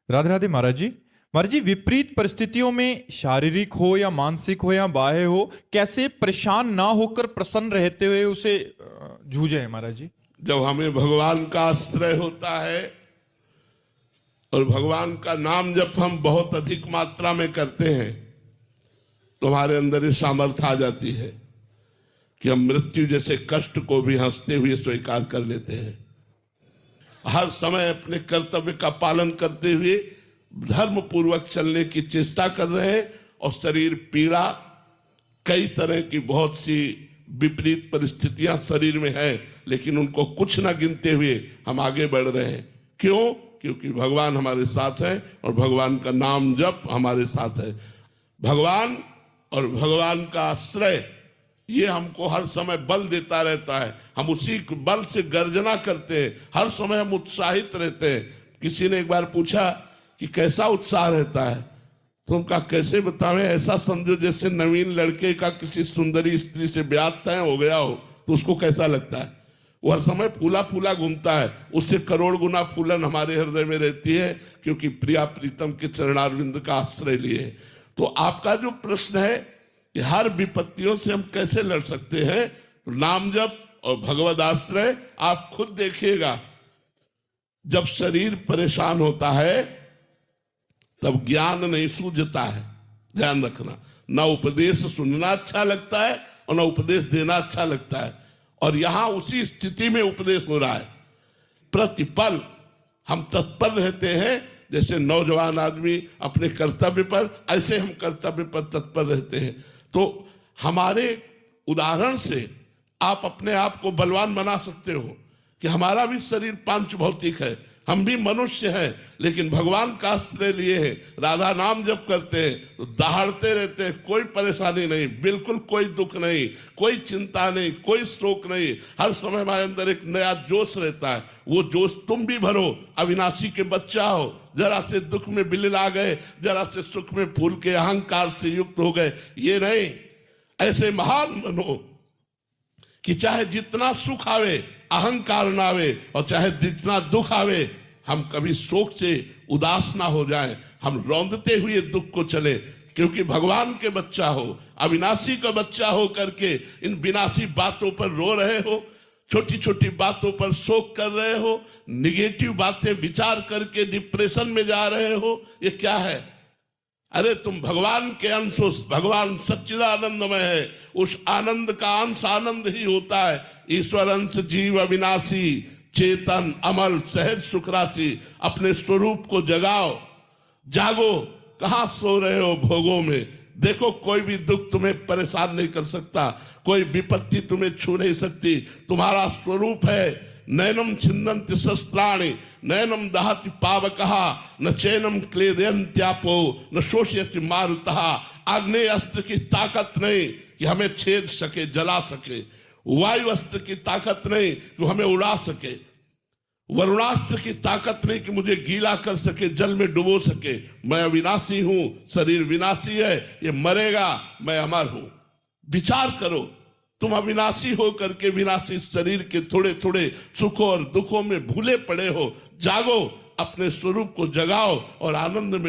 राधे राधे महाराज जी विपरीत परिस्थितियों में शारीरिक हो या मानसिक हो या बाह्य हो, कैसे परेशान ना होकर प्रसन्न रहते हुए उसे जूझे महाराज जी। जब हमें भगवान का आश्रय होता है और भगवान का नाम जब हम बहुत अधिक मात्रा में करते हैं तो हमारे अंदर ये सामर्थ्य आ जाती है कि हम मृत्यु जैसे कष्ट को भी हंसते हुए स्वीकार कर लेते हैं। हर समय अपने कर्तव्य का पालन करते हुए धर्म पूर्वक चलने की चेष्टा कर रहे हैं और शरीर पीड़ा, कई तरह की बहुत सी विपरीत परिस्थितियां शरीर में है, लेकिन उनको कुछ ना गिनते हुए हम आगे बढ़ रहे हैं। क्यों? क्योंकि भगवान हमारे साथ है और भगवान का नाम जप हमारे साथ है। भगवान और भगवान का आश्रय ये हमको हर समय बल देता रहता है। हम उसी बल से गर्जना करते हैं, हर समय हम उत्साहित रहते हैं। किसी ने एक बार पूछा कि कैसा उत्साह रहता है, तो हम कहा कैसे बतावें, ऐसा समझो जैसे नवीन लड़के का किसी सुंदरी स्त्री से ब्याह तय हो गया हो तो उसको कैसा लगता है। वो हर समय फूला फूला घूमता है, उससे करोड़ गुना फूलन हमारे हृदय में रहती है, क्योंकि प्रिया प्रीतम के चरणारविंद का आश्रय लिए। तो आपका जो प्रश्न है कि हर विपत्तियों से हम कैसे लड़ सकते हैं, तो नाम जप और भगवद आश्रय। आप खुद देखिएगा, जब शरीर परेशान होता है तब ज्ञान नहीं सूझता है। ध्यान रखना, ना उपदेश सुनना अच्छा लगता है और ना उपदेश देना अच्छा लगता है। और यहां उसी स्थिति में उपदेश हो रहा है। प्रतिपल हम तत्पर रहते हैं, जैसे नौजवान आदमी अपने कर्तव्य पर, ऐसे हम कर्तव्य पर तत्पर रहते हैं। तो हमारे उदाहरण से आप अपने आप को बलवान बना सकते हो कि हमारा भी शरीर पांच भौतिक है, हम भी मनुष्य हैं, लेकिन भगवान का आश्रय लिए हैं, राधा नाम जप करते हैं तो दहाड़ते रहते हैं। कोई परेशानी नहीं, बिल्कुल कोई दुख नहीं, कोई चिंता नहीं, कोई शोक नहीं। हर समय हमारे अंदर एक नया जोश रहता है। वो जोश तुम भी भरो। अविनाशी के बच्चा हो, जरा से दुख में बिलला गए, जरा से सुख में फूल के अहंकार से युक्त हो गए, ये नहीं। ऐसे महान बनो कि चाहे जितना सुख आवे अहंकार ना आवे, और चाहे जितना दुख आवे हम कभी शोक से उदास ना हो जाएं, हम रौंदते हुए दुख को चले। क्योंकि भगवान के बच्चा हो, अविनाशी का बच्चा हो करके इन विनाशी बातों पर रो रहे हो, छोटी छोटी बातों पर शोक कर रहे हो, निगेटिव बातें विचार करके डिप्रेशन में जा रहे हो, ये क्या है? अरे तुम भगवान के अंश हो, भगवान सच्चिदानंदमय है, उस आनंद का अंश आनंद ही होता है। ईश्वर अंश जीव अविनाशी, चेतन अमल सहज सुख राशि। अपने स्वरूप को जगाओ, जागो। कहां सो रहे हो भोगों में? देखो, कोई भी दुख तुम्हें परेशान नहीं कर सकता, कोई विपत्ति तुम्हें छू नहीं सकती। तुम्हारा स्वरूप है नैनम छिन्दन्ति शस्त्राणि, नैनम दहति पावकः, न चैनम क्लेदयन्त्यापो, न शोषयति मारुतः। आग्नेय अस्त्र की ताकत नहीं कि हमें छेद सके, जला सके। वायु अस्त्र की ताकत नहीं कि हमें उड़ा सके। वरुणास्त्र की ताकत नहीं कि मुझे गीला कर सके, जल में डुबो सके। मैं अविनाशी हूं, शरीर विनाशी है, ये मरेगा, मैं अमर हूं। विचार करो, तुम अविनाशी हो करके विनाशी शरीर के थोड़े थोड़े सुखों और दुखों में भूले पड़े हो। जागो, अपने स्वरूप को जगाओ और आनंद में